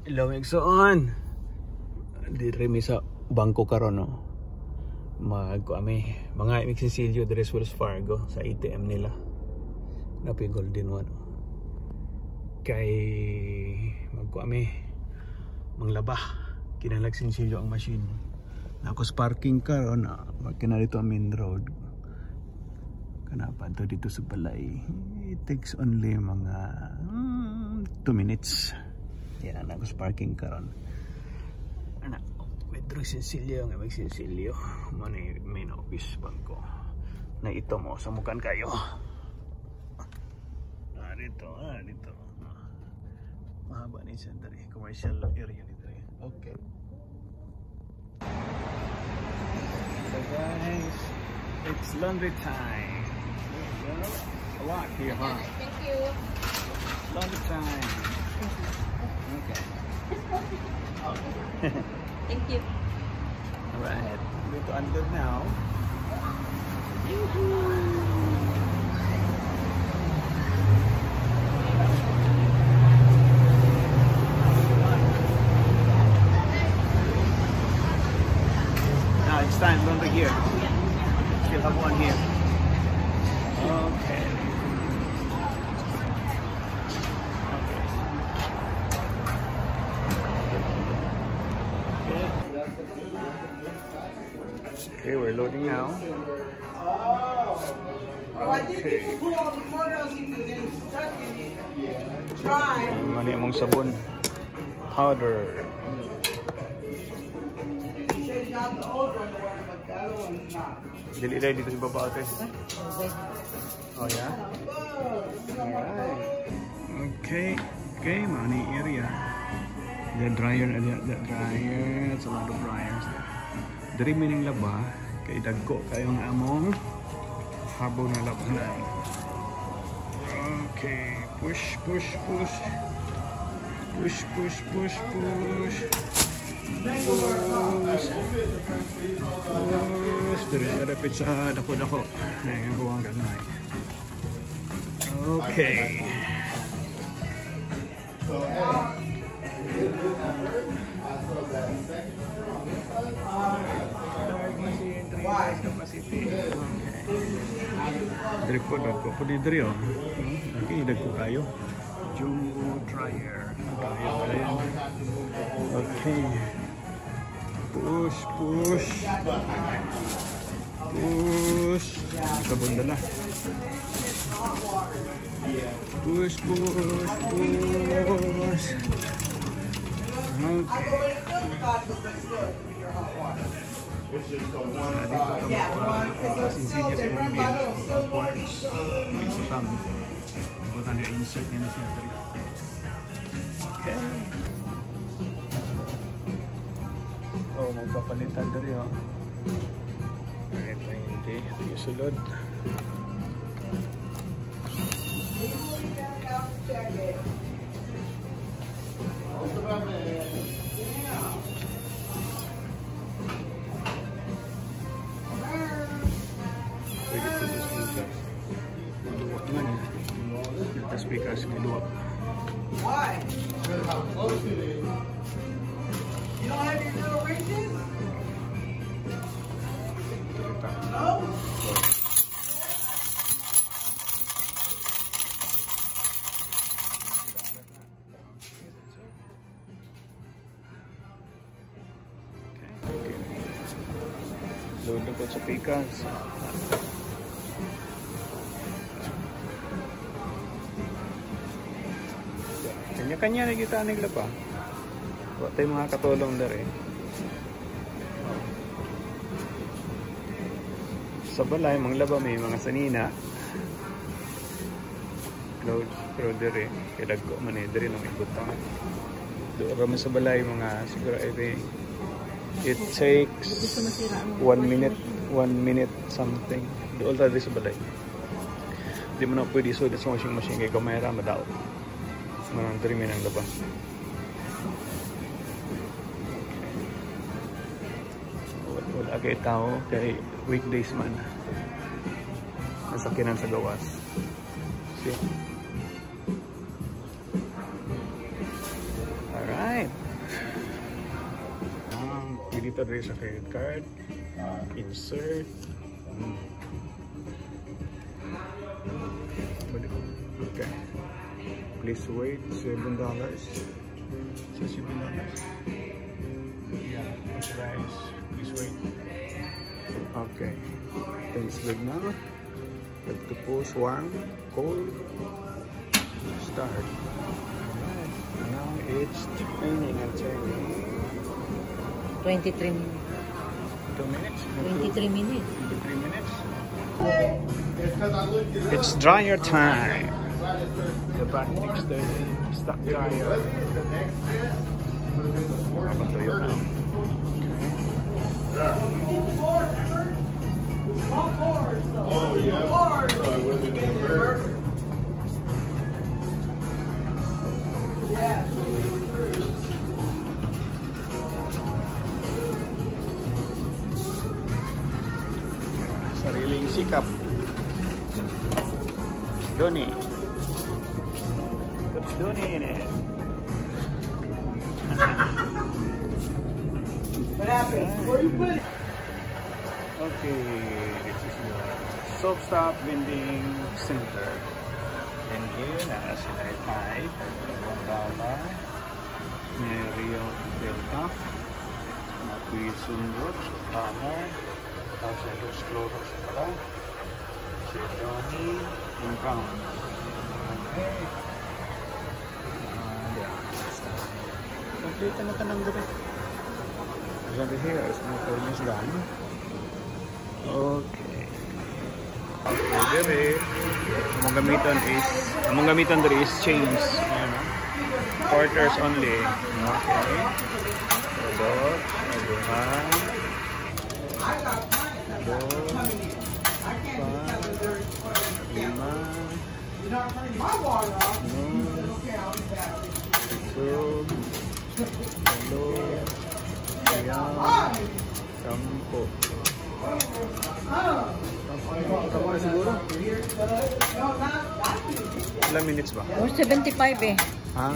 Lamig soon. Dire mi sa bangko karon no. Magkuami mga imigsinsilyo dire sa Wells Fargo sa ATM nila. Napi golden one. Kay magkuami manglaba kinalag sinsilyo ang machine. Nakos parking karon na magkina dito ang main road. Kanapa to dito sa balay. It takes only mga 2 minutes. Yan ang nagos parking karon. Anak, medro sinsilyo nga magsinsilyo. Mani main office bangko. Na ito mo samukan kayo. Dito. Mahaba ni center commercial area dito. Okay. So guys, it's laundry time. A lot here, huh? Thank you. Laundry time. Okay. Thank you. Alright, go to unload now. Now it's time laundry here. Still have one here. Okay. Okay, we're loading now. Okay. Mani among sabon. Powder. Dili dai dito sa baba ate. Oh yeah. Alright. Okay, mani area. The dryer, that's a lot of dryers there. Dari mining laba kay dagko kayong among habaw na labanan. Okay, push. Dari ada pizza dako. Nang buang ganay. Okay. Dari po dagko po di diri oh. Okay, dagko kayo. Jumbo dryer. Okay. Push. Sabon dala. Push. Okay. Oh, magpapalitan dari oh. Kahit na hindi sulod. Speakers kedua. Why? How close it is. You don't have your little rinses? No? Load ko sa speakers. Kanya-kanya na kita naglaba. Wala tayong mga katulong na rin. Sa balay, mga laba may mga sanina. Close, pero dire. Kailag ko man eh, dire nang ibutang. Doon kami sa balay, mga siguro it takes 1 minute something. Doon tayo sa balay. Hindi mo na pwede sulit sa washing machine kaya kamera madaot. Manang 3 minang laba. Wala kay tao kay weekdays man. Nasakinan sa gawas. See? Alright. dito rin sa credit card. Insert. Okay. Please wait. $7. So $7. Yeah, price. Please wait. Okay. Thanks good now. Have to push warm, cold. Start. Alright. Now it's training and turning. 23 minutes. 2 minutes? 23 minutes. 23 minutes. It's dryer time. The Baltic stock dryer. Mapatuyo na. Sariling sikap. Doni. What's Doni in it? What happened? Where you put it? Okay, this is the Soap Stop Vending Center. And here, nasa sila ay $5. May Rio Delta. Nakuy Sundot. Banner. Tapos ay Los Cloros pala. Si Johnny. Yung pound. Okay. Complete na tanang doon. Sabi here is my furnace done. Okay. Okay, there. Among gamitan there is chains. Ayan, no? Quarters only. Okay. Dot. Aduhan. Dot. 5. 5. 5. You're not turning my water off. Okay, I'll be back. 2. Hello. Ayan. 10. Tama na siguro? Ilang minutes ba? 475 eh. Ah,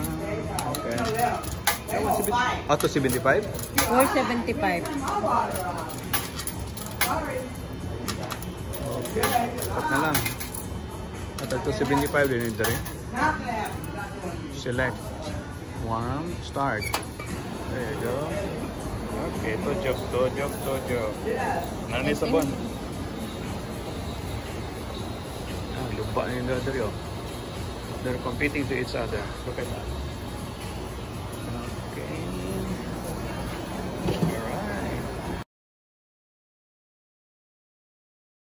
okay. Ito 75? 475. Okay. Cut na lang. At ito 75 din ito rin. Select. Start. There you go. Okay, tojok. Nani sabon. Lupa na yung dati. They're competing to each other. Look at that.